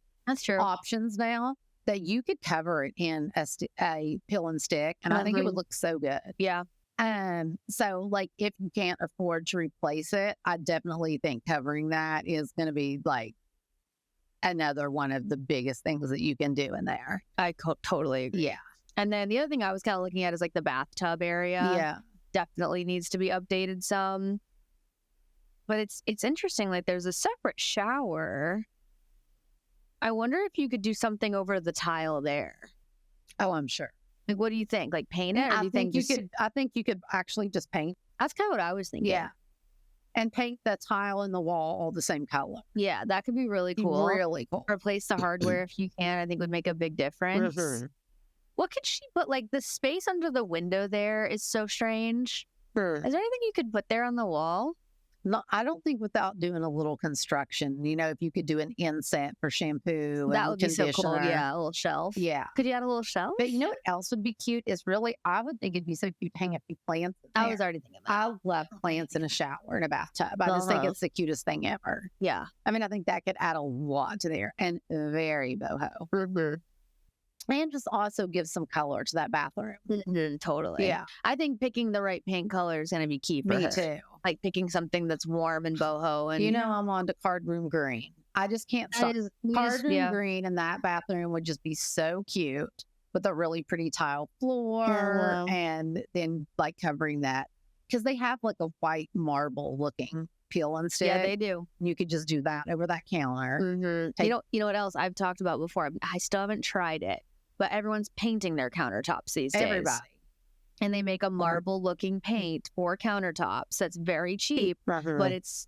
options now that you could cover it in a peel and stick, and I think it would look so good. Yeah. So like if you can't afford to replace it, I definitely think covering that is going to be like another one of the biggest things that you can do in there. I totally agree. Yeah. And then the other thing I was kind of looking at is like the bathtub area. Yeah. Definitely needs to be updated some. But it's interesting. Like there's a separate shower. I wonder if you could do something over the tile there. Oh, I'm sure. Like, what do you think? Like paint it? Or do you think you could? I think you could actually just paint. That's kind of what I was thinking. Yeah. and paint the tile in the wall all the same color. Yeah, that could be really cool. Really cool. Replace the hardware if you can. I think would make a big difference. What could she put? Like the space under the window there is so strange. Is there anything you could put there on the wall? No, I don't think without doing a little construction. You know, if you could do an inset for shampoo, That and would be so cool. conditioner. Yeah, a little shelf. Yeah. Could you add a little shelf? But you know what else would be cute is really, I would think it'd be so cute to hang a few plants in I there. was already thinking that. I love plants in a shower, in a bathtub. I just think it's the cutest thing ever. Yeah. I mean, I think that could add a lot to there and very boho. And just also give some color to that bathroom. Totally. Yeah. I think picking the right paint color is going to be key for Me her. too. Like picking something that's warm and boho. And You know, I'm on to card room green. I just can't stop. Card room green in that bathroom would just be so cute with a really pretty tile floor and then like covering that. Because they have like a white marble looking peel and stick. Yeah, they do. You could just do that over that counter. You know what else I've talked about before? I still haven't tried it, but everyone's painting their countertops these days. Everybody. And they make a marble looking paint for countertops that's very cheap, but it's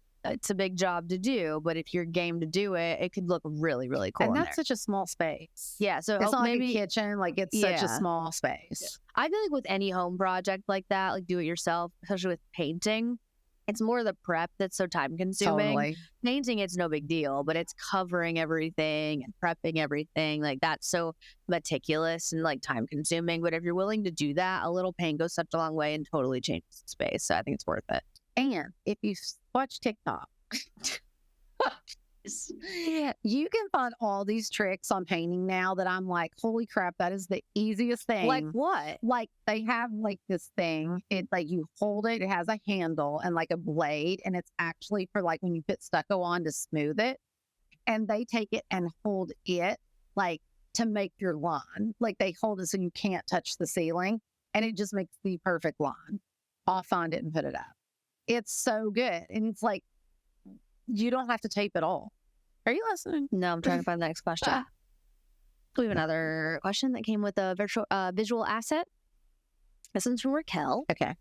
a big job to do. But if you're game to do it, it could look really, really cool. And in that's there. such a small space. Yeah, so It's not maybe like a kitchen, like it's such a small space. I feel like with any home project like that, like do it yourself, especially with painting, it's more the prep that's so time consuming. Totally. Painting, it's no big deal, but it's covering everything and prepping everything. Like that's so meticulous and like time consuming. But if you're willing to do that, a little paint goes such a long way and totally changes the space. So I think it's worth it. And if you watch TikTok, you can find all these tricks on painting now that I'm like, holy crap, that is the easiest thing. Like what? Like they have like this thing, it like you hold it, it has a handle and like a blade, and it's actually for like when you put stucco on to smooth it. And they take it and hold it like to make your lawn. Like they hold it so you can't touch the ceiling, and it just makes the perfect lawn. I'll find it and put it up. It's so good. And it's like, you don't have to tape it all. Are you listening? No, I'm trying to find the next question. We have another question that came with a visual asset. This one's from Raquel. Okay.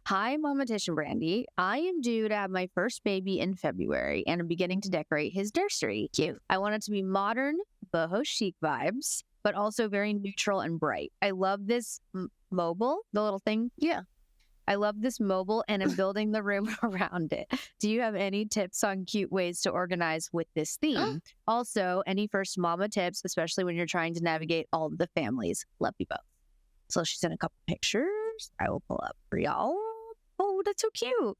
Hi, Mama Tish and Brandi. I am due to have my first baby in February and I'm beginning to decorate his nursery. Cute. I want it to be modern, boho chic vibes, but also very neutral and bright. I love this mobile, the little thing. Yeah. I love this mobile and I'm building the room around it. Do you have any tips on cute ways to organize with this theme? Also, any first mama tips, especially when you're trying to navigate all of the families? Love you both. So she sent a couple pictures. I will pull up for y'all. Oh, that's so cute.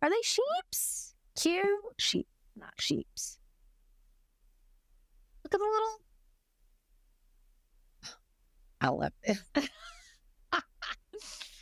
Are they sheeps? Cute. Sheep, not sheeps. Look at the little. I love it.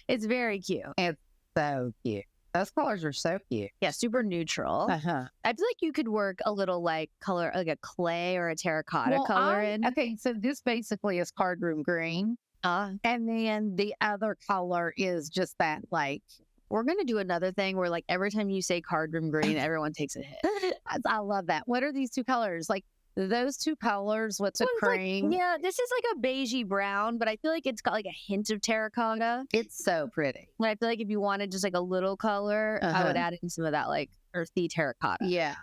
It's very cute. It's so cute. Those colors are so cute. Yeah, super neutral. I feel like you could work a little like color, like a clay or a terracotta color in. Okay, so this basically is card room green. And then the other color is just that like. We're going to do another thing where like every time you say card room green, everyone takes a hit. I love that. What are these two colors? Like those two colors with the cream. Like, yeah, this is like a beigey brown, but I feel like it's got like a hint of terracotta. It's so pretty. And I feel like if you wanted just like a little color, I would add in some of that like earthy terracotta. Yeah.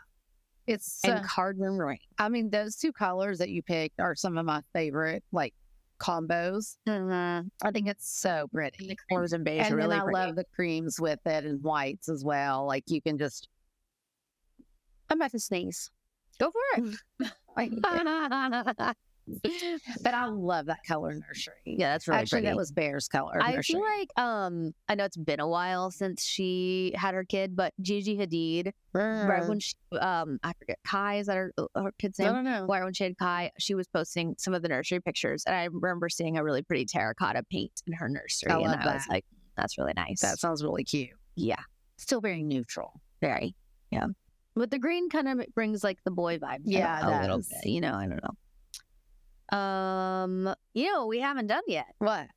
It's and card room green. I mean, those two colors that you picked are some of my favorite like combos. I think it's so pretty. The creams and beige and are really I pretty. love the creams with it and whites as well. Like you can just. I'm about to sneeze. Go for it. But I love that color nursery. Yeah, that's really actually pretty. That was Bear's color. I nursery. feel like I know it's been a while since she had her kid, but Gigi Hadid, right when she I forget Kai, is that her kid's name? I don't know. Right when she had Kai, she was posting some of the nursery pictures, and I remember seeing a really pretty terracotta paint in her nursery, and I was like, that's really nice. That sounds really cute. Yeah, Still very neutral. very. Yeah, but the green kind of brings like the boy vibe. Yeah, a little bit. You know, I don't know. We haven't done yet. What?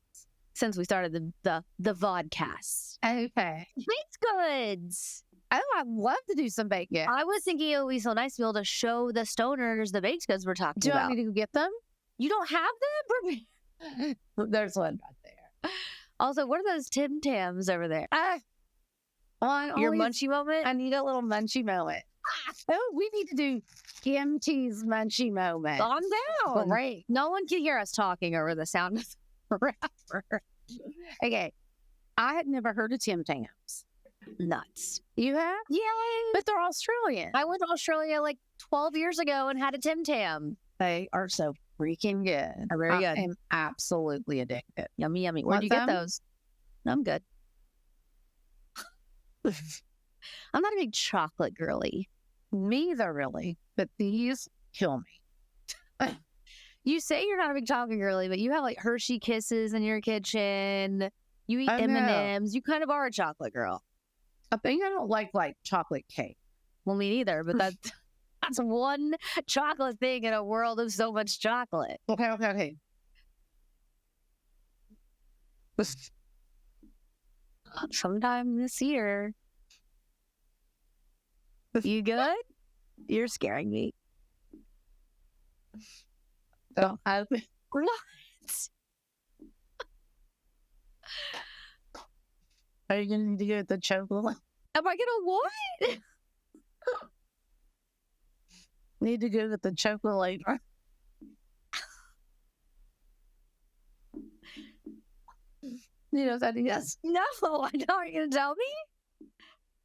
Since we started the vodcast. Okay. Baked goods. Oh, I'd love to do some baked goods. I was thinking it would be so nice to be able to show the stoners the baked goods we're talking Do about. I need to go get them? You don't have them? There's one right there. Also, what are those Tim Tams over there? Your munchie moment? I need a little munchie moment. Oh, we need to do MT's munchie moment. Calm down. Great. No one can hear us talking over the sound of the rapper. Okay. I had never heard of Tim Tams. Nuts. You have? Yeah. But they're Australian. I went to Australia like 12 years ago and had a Tim Tam. They are so freaking good. Are very good. I am absolutely addicted. Yummy, yummy. Where'd you get those? I'm good. I'm not a big chocolate girly. Me either, really. But these kill me. You say you're not a big chocolate girly, but you have like Hershey Kisses in your kitchen. You eat M&Ms. You kind of are a chocolate girl. I think I don't like chocolate cake. Well, me neither, but that's one chocolate thing in a world of so much chocolate. Okay. Sometime this year. You good? You're scaring me. So I What? Are you going to get the chocolate? Am I gonna what? Need to go get the chocolate. You know that? Yes. No, I know. Are you gonna tell me?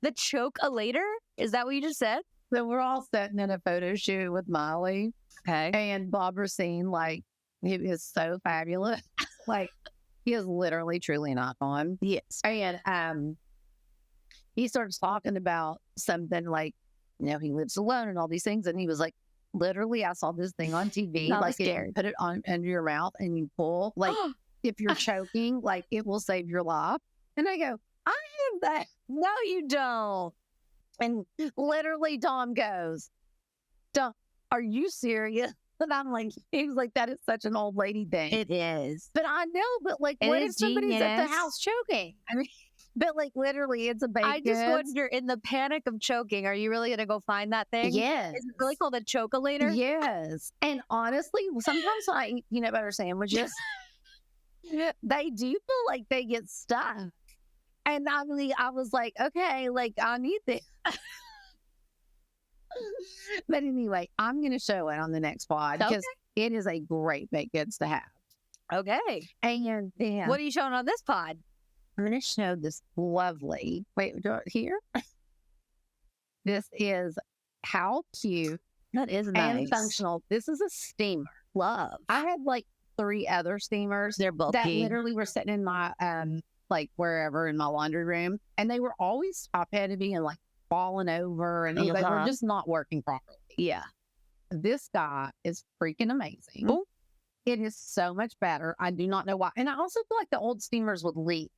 The choke-a-later? Is that what you just said? So we're all sitting in a photo shoot with Molly. Okay. And Bob Racine, he is so fabulous. He is literally, truly an icon. Yes. And he starts talking about something he lives alone and all these things. And he was like, literally, I saw this thing on TV. If you put it on under your mouth and you pull, if you're choking, it will save your life. And I go, I have that. No, you don't. And literally, Dom goes, are you serious? And I'm like, he was like, that is such an old lady thing. It is. But I know, but what if somebody's at the house choking? I mean, but literally, it's a baked I just wonder, in the panic of choking, are you really going to go find that thing? Yes. Is it really called a choke-a-later? Yes. And honestly, sometimes when I eat peanut butter sandwiches, they do feel like they get stuck. And I was like, okay, I need this. But anyway, I'm going to show it on the next pod because it is a great baked goods to have. Okay. And then, what are you showing on this pod? I'm going to show this lovely, wait, do it here? This is how cute. That is nice. And functional. This is a steamer. Love. I had 3 other steamers. They're bulky. That literally were sitting in my, wherever in my laundry room. And they were always top-heavy and falling over and they were just not working properly. Yeah. This guy is freaking amazing. Ooh. It is so much better. I do not know why. And I also feel like the old steamers would leak.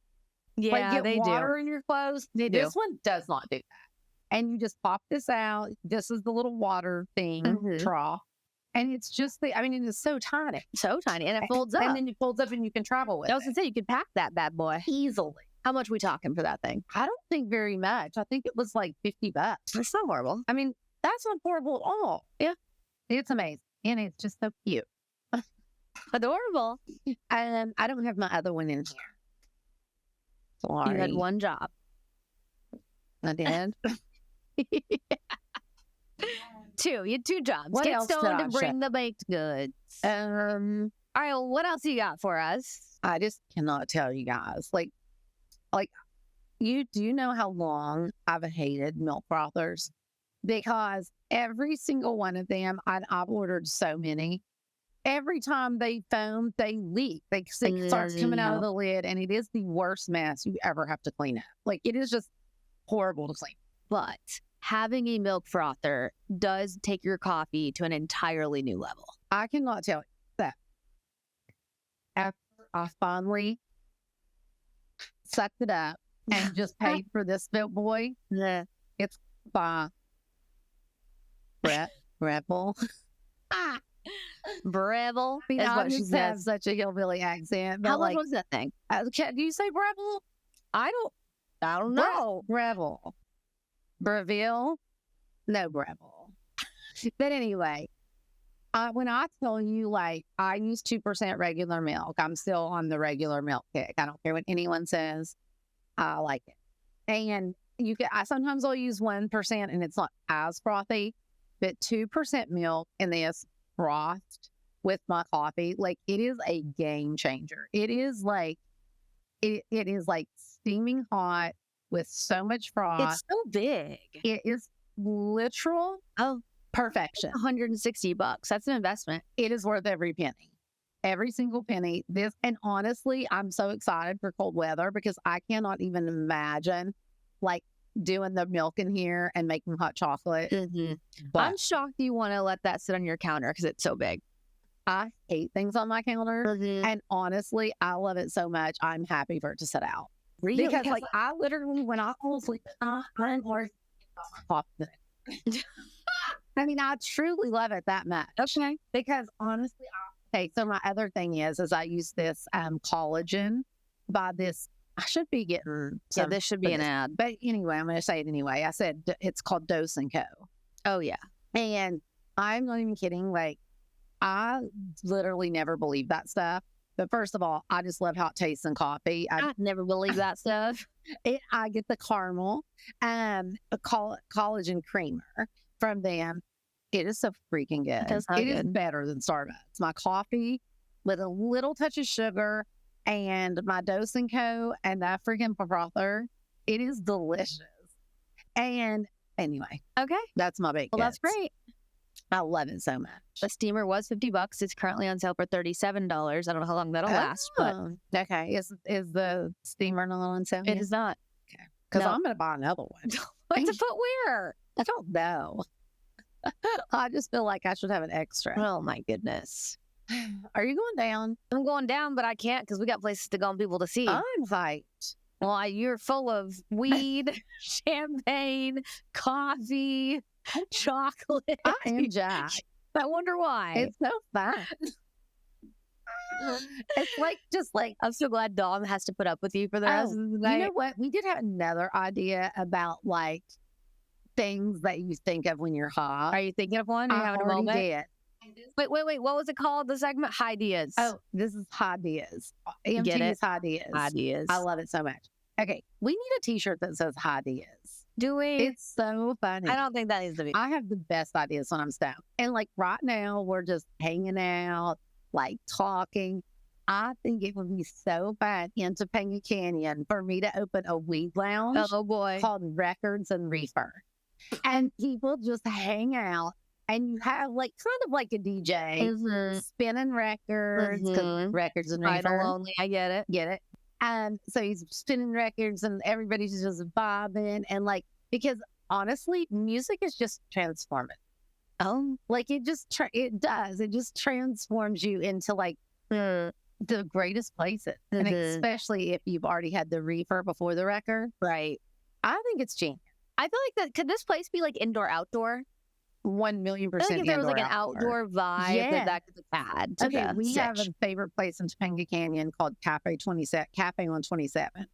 Yeah, Get water in your clothes. They do. This one does not do that. And you just pop this out. This is the little water thing, trough. And it's just it is so tiny. So tiny. And it folds up. And then it folds up and you can travel with it. I was going to say, you could pack that bad boy Easily. How much we talking for that thing? I don't think very much. I think it was $50. That's not horrible. That's not horrible at all. Yeah. It's amazing. And it's just so cute. Adorable. I don't have my other one in here. Sorry. You had one job. I did. 2. You had 2 jobs. What Get else did stoned I and bring the baked goods. All right, well, what else you got for us? I just cannot tell you guys. You do know how long I've hated milk frothers? Because every single one of them, I've ordered so many. Every time they foam, they leak. It starts coming out of the lid, and it is the worst mess you ever have to clean up. It is just horrible to clean. But having a milk frother does take your coffee to an entirely new level. I cannot tell you that. After I finally sucked it up and just paid for this Built Boy, it's by Breville. Breville is I what she just have says. such a hillbilly accent. How long was that thing? Do you say Breville? I don't know. Breville. Breville? No, Breville. But anyway, when I tell you, I use 2% regular milk, I'm still on the regular milk kick. I don't care what anyone says. I like it. And I sometimes I'll use 1% and it's not as frothy, but 2% milk and this frothed with my coffee, like it is a game changer. It is like steaming hot with so much froth. It's so big. It is literal perfection. $160. That's an investment. It is worth every penny. Every single penny. And honestly, I'm so excited for cold weather because I cannot even imagine like doing the milk in here and making hot chocolate. But I'm shocked you want to let that sit on your counter because it's so big. I hate things on my counter. And honestly, I love it so much. I'm happy for it to sit out. Really? Because like I literally, when I fall asleep, I'm more I mean, I truly love it that much. Okay. Because honestly, so my other thing is I use this collagen by this. I should be getting Yeah, this should be an ad. But anyway, I'm going to say it anyway. I said it's called Dose & Co. Oh, yeah. And I'm not even kidding. Like, I literally never believed that stuff. But first of all, I just love how it tastes in coffee. I never believe that stuff. I get the caramel a collagen creamer from them. It is so freaking good. It is better than Starbucks. My coffee with a little touch of sugar and my Dose & Co. and that freaking frother. It is delicious. And anyway, okay, that's my baked Well, that's great. I love it so much. The steamer was $50. It's currently on sale for $37. I don't know how long that'll last, but okay. Is the steamer not on sale? It is not. Okay, because I'm going to buy another one. What to put where? I don't know. I just feel like I should have an extra. Oh my goodness. Are you going down? I'm going down, but I can't because we got places to go and people to see. I'm hyped. Well, you're full of weed, champagne, coffee, chocolate. I am jacked. I wonder why. It's so fun. It's like just like I'm so glad Dom has to put up with you for the rest of the night. You know what? We did have another idea about like things that you think of when you're high. Are you thinking of one? Are you I having a already moment? did. Wait. What was it called? The segment? High-deas. Oh, this is Highdeas. Get it? MT's Highdeas. High-deas. I love it so much. Okay, we need a T-shirt that says Highdeas. Do we? It's so funny. I don't think that needs to be. I have the best ideas when I'm stoned. And like right now, we're just hanging out, like talking. I think it would be so fun in Topanga Canyon for me to open a weed lounge Oh boy. called Records and Reefer. And people just hang out and you have like kind of like a DJ spinning records, 'cause Records and Idle Reefer. only. I get it. Get it? And so he's spinning records and everybody's just vibing. And like, because honestly, music is just transformative. Oh, Like it just, it does. It just transforms you into like the greatest places. And especially if you've already had the reefer before the record. right. I think it's genius. I feel like that. Could this place be like indoor outdoor? 1,000,000%. I feel like if there was like an outdoor outdoor vibe that could add to Okay, the we have a sitch. favorite place in Topanga Canyon called Cafe on 27.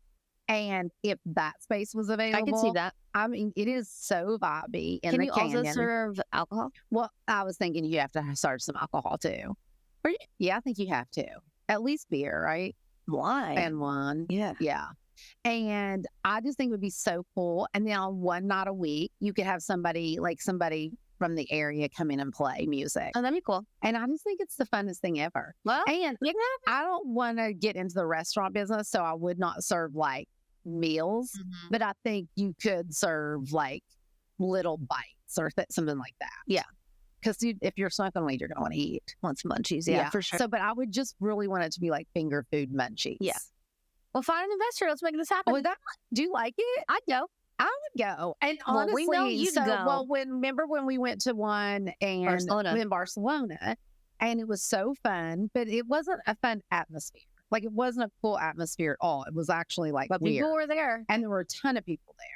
And if that space was available, I can see that. I mean, it is so vibey in Can the you canyon. also serve alcohol? Well, I was thinking you have to serve some alcohol too. Yeah, I think you have to. At least beer, right? Wine. And wine. Yeah. Yeah. And I just think it would be so cool. And then on one night a week, you could have somebody from the area come in and play music. Oh, that'd be cool. And I just think it's the funnest thing ever. Well, And I don't want to get into the restaurant business, so I would not serve like meals, but I think you could serve like little bites or something like that. Yeah. Because if you're smoking weed, you're going to want to eat. want some munchies. Yeah, for sure. So, but I would just really want it to be like finger food munchies. Yeah. Well, find an investor. Let's make this happen. Do you like it? I'd go. I would go. And Well, honestly, we know you'd go. Well, remember when we went to one in Barcelona, and it was so fun, but it wasn't a fun atmosphere. Like it wasn't a cool atmosphere at all. It was actually like But weird. people were there. And there were a ton of people there.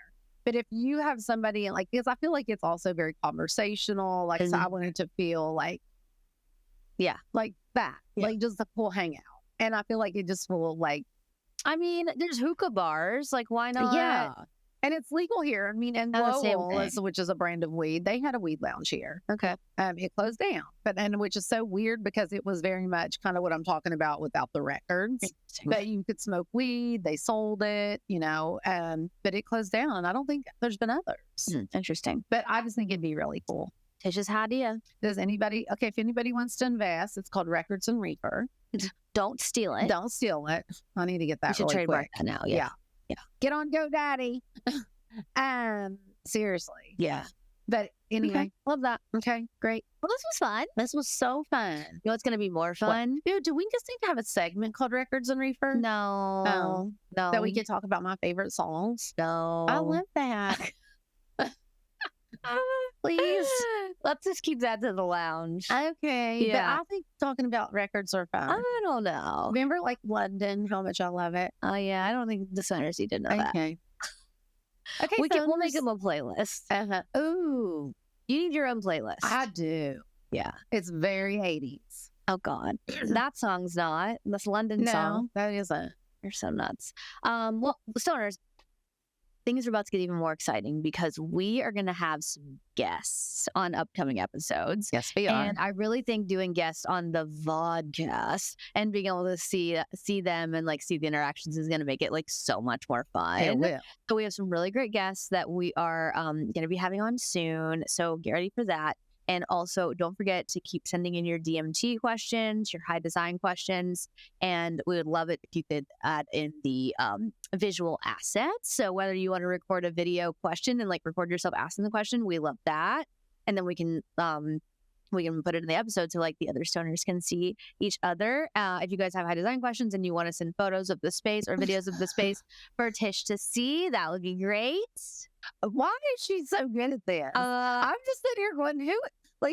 But if you have somebody like, because I feel like it's also very conversational. Like, so I wanted to feel like, like that, like just a cool hangout. And I feel like it just will like, I mean, there's hookah bars. Like, why not? yeah. And it's legal here. I mean, and Oh, the same Lowell, thing. which is a brand of weed, they had a weed lounge here. Okay. It closed down, which is so weird because it was very much kind of what I'm talking about without the records. But you could smoke weed. They sold it, but it closed down. I don't think there's been others. Interesting. But I just think it'd be really cool. Tish's High-deas. Does anybody? Okay, if anybody wants to invest, it's called Records and Reefer. Don't steal it. Don't steal it. I need to get that. You should really trademark quick. that now. Yeah. Get on GoDaddy. Seriously. Yeah. But anyway, Love that. okay, great. Well, this was fun. This was so fun. You know what's going to be more fun? Dude, do we just need to have a segment called Records and Reefer? No. Oh. No. That we can talk about my favorite songs? No. I love that. Please. Let's just keep that to the lounge. Okay. Yeah. But I think talking about records are fun. I don't know. Remember like London, how much I love it? Oh, yeah. I don't think the Soners didn't know that. Okay. Okay, We'll make them a playlist. Ooh. You need your own playlist. I do. Yeah. It's very 80s. Oh, God. That song's not. This London song. that isn't. You're so nuts. Well, Stoners, things are about to get even more exciting because we are going to have some guests on upcoming episodes. Yes, we are. And I really think doing guests on the vodcast and being able to see them and like see the interactions is going to make it like so much more fun. It will. So we have some really great guests that we are going to be having on soon. So get ready for that. And also, don't forget to keep sending in your DMT questions, your high design questions. And we would love it if you could add in the visual assets. So whether you want to record a video question and like record yourself asking the question, we love that. And then we can put it in the episode so like the other stoners can see each other. If you guys have high design questions and you want to send photos of the space or videos of the space for Tish to see, that would be great. Why is she so good at this? I'm just sitting here going,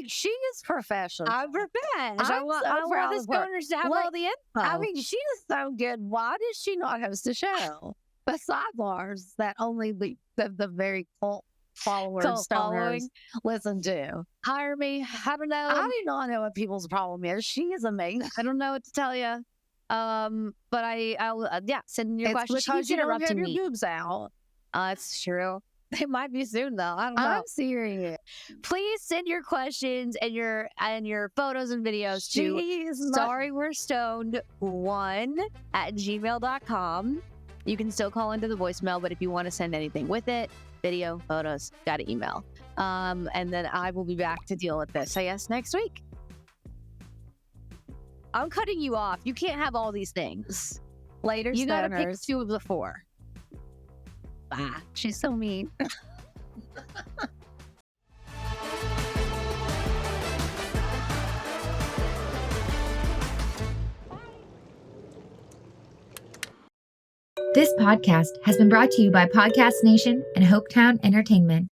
she is professional. I'm professional. I want the stoners to have all the info. I mean, she is so good. Why does she not host a show? Besides ours, that only the very cult followers, stoners listen to. Hire me. I don't know. I do not know what people's problem is. She is amazing. I don't know what to tell you. But I'll send your questions. Because you don't have your boobs out. It's true. They might be soon though. I don't know. I'm serious. Please send your questions and your photos and videos to sorrywe'restoned1@gmail.com. You can still call into the voicemail, but if you want to send anything with it, video, photos, got to email. And then I will be back to deal with this, I guess, next week. I'm cutting you off. You can't have all these things. Later, you got to pick stoners. 2 of the 4. Ah, she's so mean. This podcast has been brought to you by Podcast Nation and Hopetown Entertainment.